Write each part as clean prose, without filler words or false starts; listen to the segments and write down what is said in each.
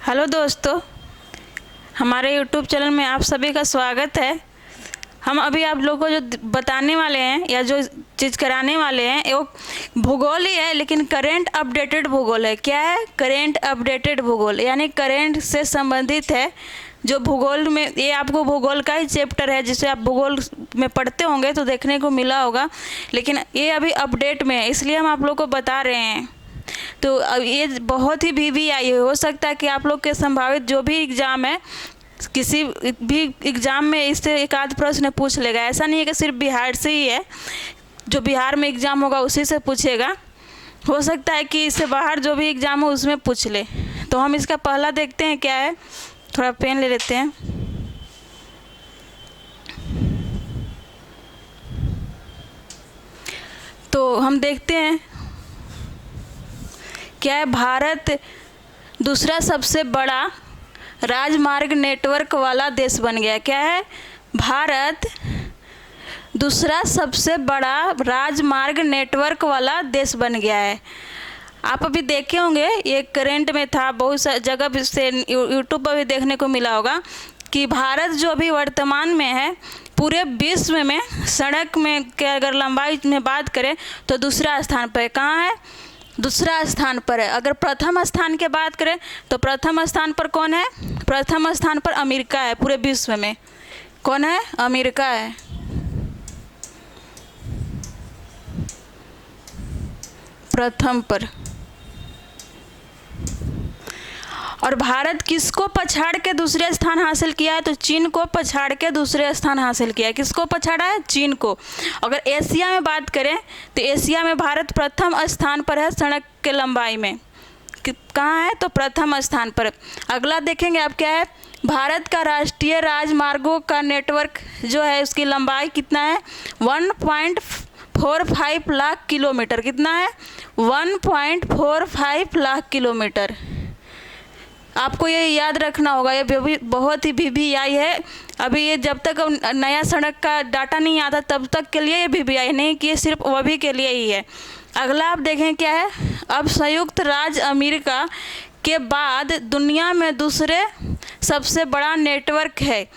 Hello दोस्तों, हमारे YouTube channel में आप सभी का स्वागत है। हम अभी आप लोगों को जो बताने वाले हैं या जो चीज़ कराने वाले हैं वो भूगोल ही है, लेकिन करेंट अपडेटेड भूगोल है। क्या है? करेंट अपडेटेड भूगोल, यानी करेंट से संबंधित है। जो भूगोल में, ये आपको भूगोल का ही चैप्टर है जिसे आप भूगोल में पढ़ते होंगे तो देखने को मिला होगा, लेकिन ये अभी अपडेट में है, इसलिए हम आप लोग को बता रहे हैं। तो अब ये बहुत ही VVI हो सकता है कि आप लोग के संभावित जो भी एग्ज़ाम है, किसी भी एग्ज़ाम में इससे एक आध प्रश्न पूछ लेगा। ऐसा नहीं है कि सिर्फ बिहार से ही है, जो बिहार में एग्ज़ाम होगा उसी से पूछेगा। हो सकता है कि इससे बाहर जो भी एग्ज़ाम हो उसमें पूछ ले। तो हम इसका पहला देखते हैं क्या है। थोड़ा पेन ले लेते हैं। तो हम देखते हैं क्या है। भारत दूसरा सबसे बड़ा राजमार्ग नेटवर्क वाला देश बन गया। क्या है? भारत दूसरा सबसे बड़ा राजमार्ग नेटवर्क वाला देश बन गया है। आप अभी देखे होंगे, ये करंट में था, बहुत सा जगह से यूट्यूब पर भी देखने को मिला होगा कि भारत जो अभी वर्तमान में है, पूरे विश्व में सड़क में के अगर लंबाई में बात करें तो दूसरा स्थान पर है। कहाँ है? दूसरा स्थान पर है। अगर प्रथम स्थान की बात करें तो प्रथम स्थान पर कौन है? प्रथम स्थान पर अमेरिका है। पूरे विश्व में कौन है? अमेरिका है। प्रथम पर। और भारत किसको पछाड़ के दूसरे स्थान हासिल किया है? तो चीन को पछाड़ के दूसरे स्थान हासिल किया है। किसको पछाड़ा है? चीन को। अगर एशिया में बात करें तो एशिया में भारत प्रथम स्थान पर है सड़क के लंबाई में। कहाँ है? तो प्रथम स्थान पर। अगला देखेंगे आप क्या है। भारत का राष्ट्रीय राजमार्गों का नेटवर्क जो है, उसकी लंबाई कितना है? 1.45 लाख किलोमीटर। कितना है? 1.45 लाख किलोमीटर। आपको ये याद रखना होगा, ये भी बहुत ही VVI है। अभी ये जब तक नया सड़क का डाटा नहीं आता तब तक के लिए ये VVI नहीं कि ये सिर्फ वही के लिए ही है। अगला आप देखें क्या है। अब संयुक्त राज्य अमेरिका के बाद दुनिया में दूसरे सबसे बड़ा नेटवर्क है।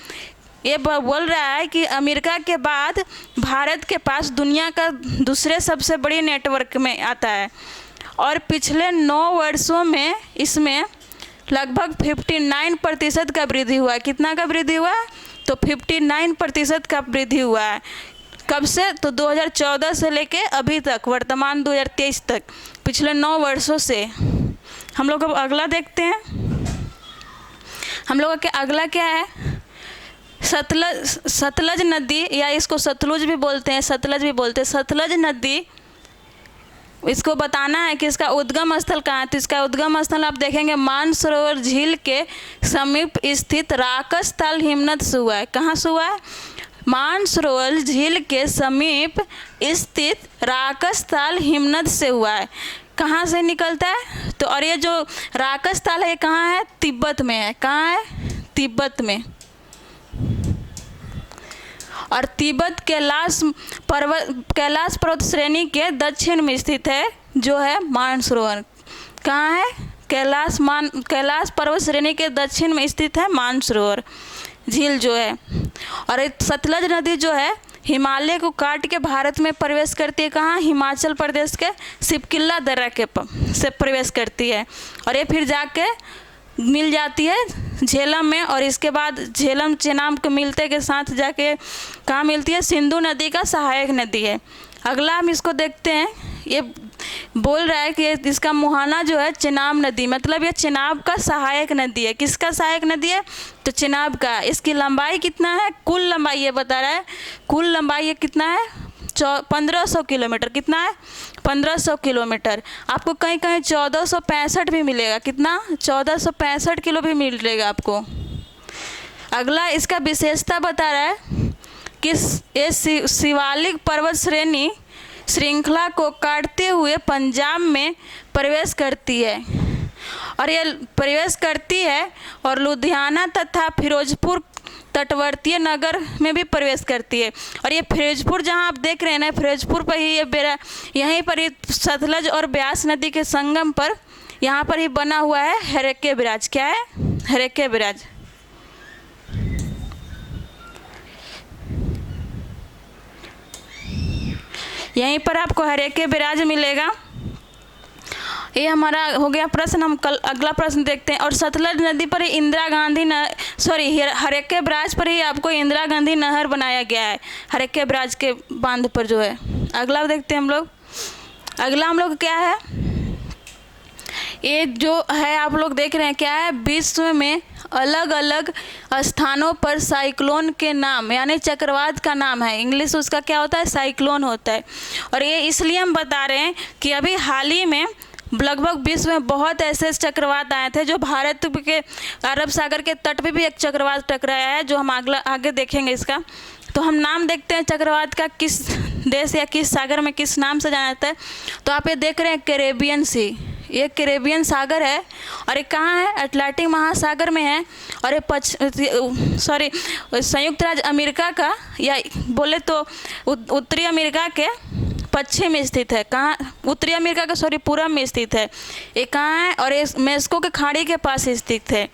ये बोल रहा है कि अमेरिका के बाद भारत के पास दुनिया का दूसरे सबसे बड़ी नेटवर्क में आता है। और पिछले 9 वर्षों में इसमें लगभग 59% का वृद्धि हुआ है। कितना का वृद्धि हुआ है? तो 59% का वृद्धि हुआ है। कब से? तो 2014 से लेके अभी तक, वर्तमान 2023 तक, पिछले 9 वर्षों से। हम लोग अब अगला देखते हैं। हम लोगों के अगला क्या है? सतलज नदी, या इसको सतलुज भी बोलते हैं, सतलज भी बोलते हैं। सतलज नदी, इसको बताना है कि इसका उद्गम स्थल कहाँ है। तो इसका उद्गम स्थल आप देखेंगे मानसरोवर झील के समीप स्थित राकसताल हिमनद से हुआ है। कहाँ से हुआ है? मानसरोवर झील के समीप स्थित राकसताल हिमनद से हुआ है। कहाँ से निकलता है? तो और ये जो राकसताल है कहाँ है? तिब्बत में है। कहाँ है? तिब्बत में। और तिब्बत कैलाश पर्वत श्रेणी के दक्षिण में स्थित है, जो है मानसरोवर। कहाँ है? कैलाश पर्वत श्रेणी के दक्षिण में स्थित है मानसरोवर झील जो है। और सतलज नदी जो है हिमालय को काट के भारत में प्रवेश करती है। कहाँ? हिमाचल प्रदेश के सिपकिल्ला दर्रा के से प्रवेश करती है। और ये फिर जाके मिल जाती है झेलम में, और इसके बाद झेलम चेनाब के मिलते के साथ जाके कहाँ मिलती है? सिंधु नदी का सहायक नदी है। अगला हम इसको देखते हैं। ये बोल रहा है कि इसका मुहाना जो है चेनाब नदी, मतलब ये चेनाब का सहायक नदी है। किसका सहायक नदी है? तो चेनाब का। इसकी लंबाई कितना है? कुल लंबाई ये बता रहा है। कुल लंबाई ये कितना है? 1500 किलोमीटर। कितना है? 1500 किलोमीटर। आपको कहीं कहीं 1465 भी मिलेगा। कितना? 1465 किलो भी मिलेगा आपको। अगला इसका विशेषता बता रहा है कि ये शिवालिक पर्वत श्रृंखला को काटते हुए पंजाब में प्रवेश करती है। और ये प्रवेश करती है और लुधियाना तथा फिरोजपुर तटवर्तीय नगर में भी प्रवेश करती है। और ये फिरोजपुर जहाँ आप देख रहे हैं ना, फिरोजपुर पर ही ये यहीं पर ही सतलज और ब्यास नदी के संगम पर यहाँ पर ही बना हुआ है हरेक्के ब्राज। क्या है? हरेक्के ब्राज। यहीं पर आपको हरेक्के ब्राज मिलेगा। ये हमारा हो गया प्रश्न। हम कल अगला प्रश्न देखते हैं। और सतलज नदी पर इंदिरा गांधी हरेक्के ब्राज पर ही आपको इंदिरा गांधी नहर बनाया गया है, हरेक्के ब्राज के बांध पर जो है। अगला देखते हैं हम लोग। अगला हम लोग क्या है, ये जो है आप लोग देख रहे हैं क्या है, विश्व में अलग अलग स्थानों पर साइक्लोन के नाम यानी चक्रवात का नाम है। इंग्लिश उसका क्या होता है? साइक्लोन होता है। और ये इसलिए हम बता रहे हैं कि अभी हाल ही में लगभग विश्व में बहुत ऐसे चक्रवात आए थे जो भारत के अरब सागर के तट पे भी एक चक्रवात टकराया है, जो हम आगे देखेंगे इसका। तो हम नाम देखते हैं चक्रवात का, किस देश या किस सागर में किस नाम से जाना जाता है। तो आप ये देख रहे हैं कैरेबियन सी, ये कैरेबियन सागर है। और ये कहाँ है? अटलांटिक महासागर में है। और ये संयुक्त राज्य अमेरिका का, या बोले तो उत्तरी अमेरिका के पश्चिम में स्थित है। कहाँ? उत्तरी अमेरिका का पूरब में स्थित है। ये कहाँ है? और ये मेक्सिको के खाड़ी के पास स्थित है।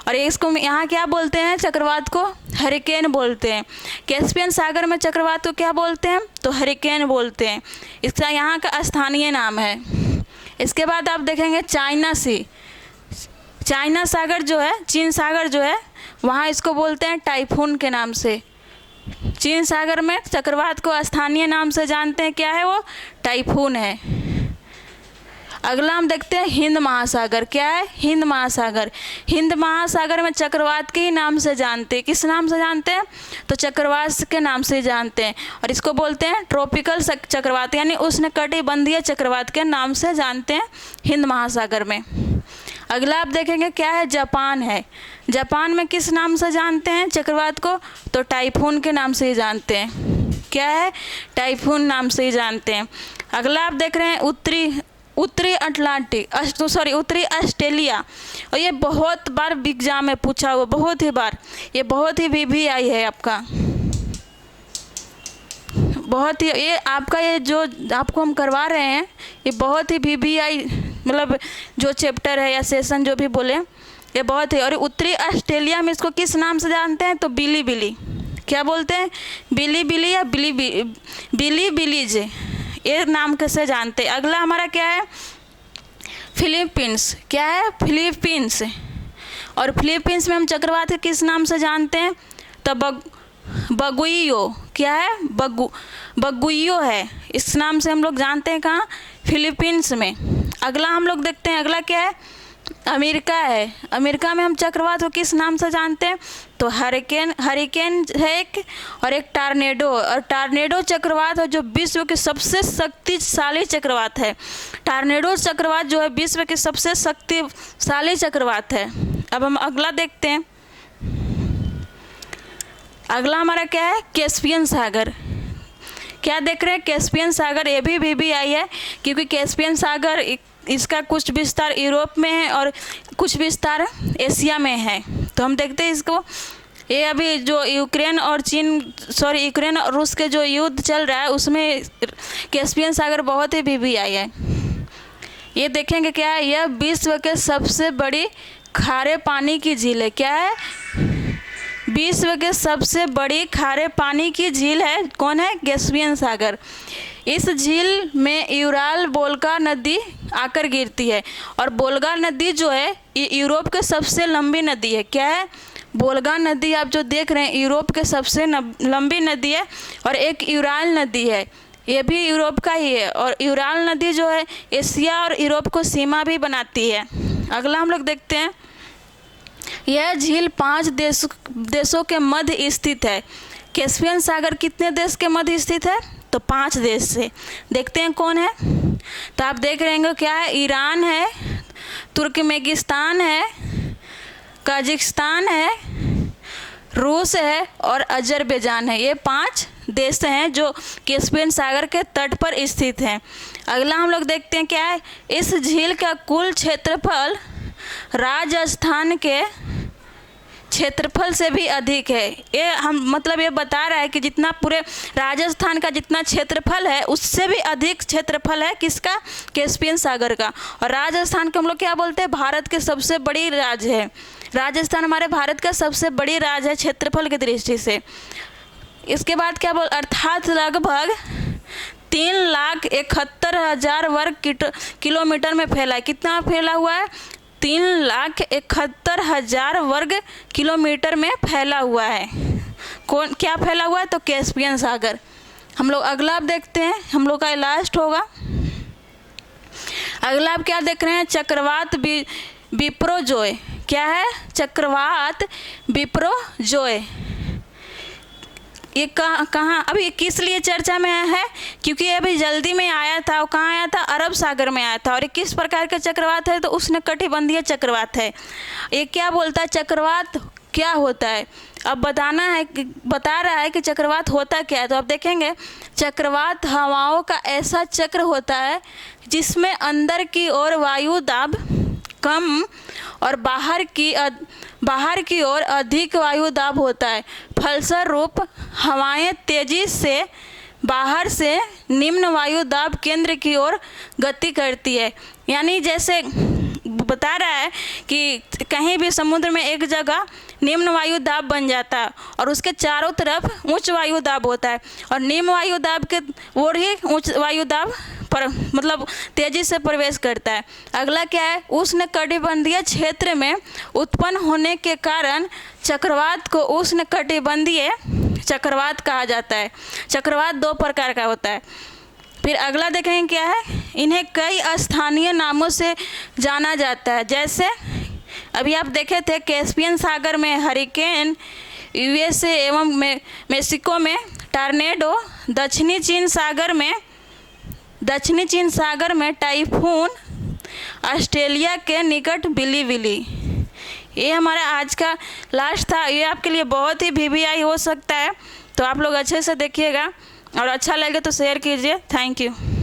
और ये इसको यहाँ क्या बोलते हैं? चक्रवात को हरिकेन बोलते हैं। कैस्पियन सागर में चक्रवात को क्या बोलते हैं? तो हरिकेन बोलते हैं। इसका यहाँ का स्थानीय नाम है। इसके बाद आप देखेंगे चाइना सी, चाइना सागर जो है, चीन सागर जो है, वहाँ इसको बोलते हैं टाइफून के नाम से। चीन सागर में चक्रवात को स्थानीय नाम से जानते हैं, क्या है वो? टाइफून है। अगला हम देखते हैं हिंद महासागर। क्या है? हिंद महासागर। हिंद महासागर में चक्रवात के ही नाम से जानते हैं। किस नाम से जानते हैं? तो चक्रवात के नाम से जानते हैं। और इसको बोलते हैं ट्रॉपिकल चक्रवात यानी उष्णकटिबंधीय चक्रवात के नाम से जानते हैं हिंद महासागर में। अगला आप देखेंगे क्या है? जापान है। जापान में किस नाम से जानते हैं चक्रवात को? तो टाइफून के नाम से ही जानते हैं। क्या है? टाइफून नाम से ही जानते हैं। अगला आप देख रहे हैं उत्तरी ऑस्ट्रेलिया। और ये बहुत बार एग्जाम में पूछा हुआ, बहुत ही बार, ये बहुत ही VVI है आपका, बहुत ही। ये आपका ये जो आपको हम करवा रहे हैं ये बहुत ही VVI, मतलब जो चैप्टर है या सेशन जो भी बोले, ये बहुत ही। और उत्तरी ऑस्ट्रेलिया में इसको किस नाम से जानते हैं? तो बिली बिली। क्या बोलते हैं? बिली बिली या बिली बिलीज, ये नाम कैसे जानते हैं। अगला हमारा क्या है? फिलीपींस। क्या है? फिलीपींस। और फिलीपींस में हम चक्रवात के किस नाम से जानते हैं? तो बगुइयो। क्या है? बगुइयो है, इस नाम से हम लोग जानते हैं। कहाँ? फिलीपींस में। अगला हम लोग देखते हैं। अगला क्या है? अमेरिका है। अमेरिका में हम चक्रवात को किस नाम से जानते हैं? तो हरिकेन है एक, और एक टार्नेडो। और टार्नेडो चक्रवात है जो विश्व के सबसे शक्तिशाली चक्रवात है। टार्नेडो चक्रवात जो है विश्व के सबसे शक्तिशाली चक्रवात है। अब हम अगला देखते हैं। अगला हमारा क्या है? कैस्पियन सागर। क्या देख रहे हैं? कैस्पियन सागर। ये भी VVI है क्योंकि कैस्पियन सागर इसका कुछ विस्तार यूरोप में है और कुछ विस्तार एशिया में है। तो हम देखते हैं इसको। ये अभी जो यूक्रेन और रूस के जो युद्ध चल रहा है उसमें कैस्पियन सागर बहुत ही VVI है। ये देखेंगे क्या है? यह विश्व के सबसे बड़ी खारे पानी की झील है। क्या है? विश्व के सबसे बड़ी खारे पानी की झील है। कौन है? कैस्पियन सागर। इस झील में यूराल वोल्गा नदी आकर गिरती है। और वोल्गा नदी जो है ये यूरोप के सबसे लंबी नदी है। क्या है? वोल्गा नदी आप जो देख रहे हैं यूरोप के सबसे लंबी नदी है। और एक यूराल नदी है, ये भी यूरोप का ही है। और यूराल नदी जो है एशिया और यूरोप को सीमा भी बनाती है। अगला हम लोग देखते हैं। यह झील 5 देशों के मध्य स्थित है। कैस्पियन सागर कितने देश के मध्य स्थित है? तो 5 देश से। देखते हैं कौन है। तो आप देख रहे हैं क्या है? ईरान है, तुर्कमेनिस्तान है, कजाकिस्तान है, रूस है और अजरबैजान है। ये 5 देश हैं जो कैस्पियन सागर के तट पर स्थित हैं। अगला हम लोग देखते हैं क्या है? इस झील का कुल क्षेत्रफल राजस्थान के क्षेत्रफल से भी अधिक है। ये हम मतलब ये बता रहा है कि जितना पूरे राजस्थान का जितना क्षेत्रफल है उससे भी अधिक क्षेत्रफल है किसका, कैस्पियन सागर का। और राजस्थान को हम लोग क्या बोलते हैं, भारत के सबसे बड़ी राज्य है। राजस्थान हमारे भारत का सबसे बड़ी राज्य है क्षेत्रफल की दृष्टि से। इसके बाद क्या बोल, अर्थात लगभग 3,71,000 वर्ग किलोमीटर में फैला है। कितना फैला हुआ है, 3,71,000 वर्ग किलोमीटर में फैला हुआ है। कौन क्या फैला हुआ है, तो कैस्पियन सागर। हम लोग अगला आप देखते हैं, हम लोग का लास्ट होगा। अगला आप क्या देख रहे हैं, चक्रवात विप्रोजोय। क्या है, चक्रवात विप्रोजोय। ये कहाँ अभी किस लिए चर्चा में आया है, क्योंकि ये अभी जल्दी में आया था। और कहाँ आया था, अरब सागर में आया था। और ये किस प्रकार का चक्रवात है, तो उष्णकटिबंधीय चक्रवात है। ये क्या बोलता है, चक्रवात क्या होता है, अब बता रहा है कि चक्रवात होता क्या है। तो आप देखेंगे, चक्रवात हवाओं का ऐसा चक्र होता है जिसमें अंदर की ओर वायु दाब कम और बाहर की ओर अधिक वायु दाब होता है। फलस्वरूप हवाएं तेजी से बाहर से निम्न वायु दाब केंद्र की ओर गति करती है। यानी जैसे बता रहा है कि कहीं भी समुद्र में एक जगह निम्न वायु दाब बन जाता है और उसके चारों तरफ उच्च वायु दाब होता है, और निम्न वायु दाब के ओर ही उच्च वायु दाब पर मतलब तेजी से प्रवेश करता है। अगला क्या है, उष्णकटिबंधीय क्षेत्र में उत्पन्न होने के कारण चक्रवात को उष्णकटिबंधीय चक्रवात कहा जाता है। चक्रवात 2 प्रकार का होता है। फिर अगला देखेंगे क्या है, इन्हें कई स्थानीय नामों से जाना जाता है। जैसे अभी आप देखे थे, कैस्पियन सागर में हरिकेन, यूएसए एवं मेक्सिको में टॉर्नेडो, दक्षिणी चीन सागर में टाइफून, ऑस्ट्रेलिया के निकट बिली। ये हमारा आज का लास्ट था। ये आपके लिए बहुत ही VVI हो सकता है, तो आप लोग अच्छे से देखिएगा और अच्छा लगे तो शेयर कीजिए। Thank you.